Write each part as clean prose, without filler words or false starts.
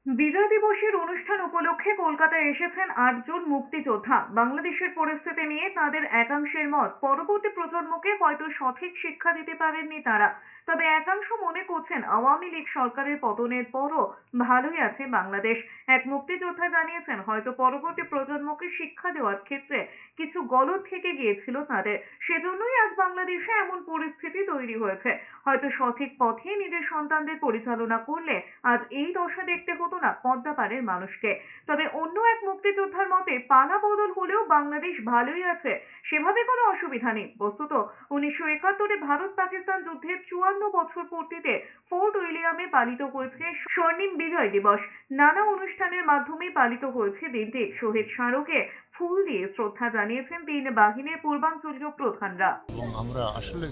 বিজয় দিবসের অনুষ্ঠান উপলক্ষে কলকাতায় এসেছেন ৮ জন মুক্তিযোদ্ধা। বাংলাদেশের পরিস্থিতি নিয়ে তাদের একাংশের মত, পরবর্তী প্রজন্মকে হয়তো সঠিক শিক্ষা দিতে পারেননি তারা। তবে একাংশ মনে করছেন আওয়ামী লীগ সরকারের পতনের পরও ভালোই আছে বাংলাদেশ। এক মুক্তিযোদ্ধা জানিয়েছেন, হয়তো পরবর্তী প্রজন্মকে শিক্ষা দেওয়ার ক্ষেত্রে কিছু গলদ থেকে গিয়েছিল তাদের, সেজন্যই আজ বাংলাদেশে এমন পরিস্থিতি তৈরি হয়েছে। হয়তো সঠিক পথে নিজের সন্তানদের পরিচালনা করলে আজ এই দশা দেখতে হতো না পদ্মাপাড়ের মানুষকে। তবে অন্য এক মুক্তিযোদ্ধার মতে, পালা বদল হলেও বাংলাদেশ ভালোই আছে, সেভাবে কোনো অসুবিধা নেই। বস্তুত 1971-এ ভারত পাকিস্তান যুদ্ধের 54 বছর পূর্তিতে ফোর্ট উইলিয়ামে পালিত হয়েছে স্বর্ণিম বিজয় দিবস। নানা অনুষ্ঠানের মাধ্যমে পালিত হয়েছে দিনটি। শহীদ স্মারকে ফুল দিয়ে শ্রদ্ধা জানিয়েছেন 3 বাহিনীর পূর্বাঞ্চলীয় প্রধানরা। এবং আমরা আসলে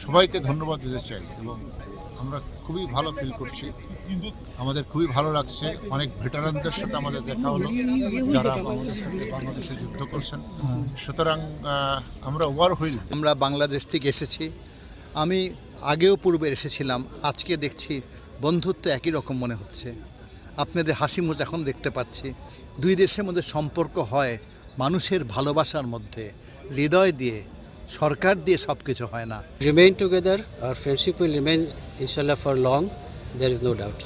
সবাইকে ধন্যবাদ দিতে চাই এবং আমরা খুবই ভালো ফিল করছি, আমাদের খুবই ভালো লাগছে। অনেক ভেটারানদের সাথে আমাদের দেখা হলো যারা আমাদের সাথে বাংলাদেশে যুদ্ধ করছেন। সুতরাং আমরা ওভারহুইল। আমরা বাংলাদেশ থেকে এসেছি, আমি আগেও পূর্বে এসেছিলাম, আজকে দেখছি বন্ধুত্ব একই রকম মনে হচ্ছে। আপনাদের হাসি মুখ এখন দেখতে পাচ্ছি। দুই দেশের মধ্যে সম্পর্ক হয় মানুষের ভালোবাসার মধ্যে, হৃদয় দিয়ে, সরকার দিয়ে সব কিছু হয় না। Remain together, our friendship will remain inshallah for long, there is no doubt.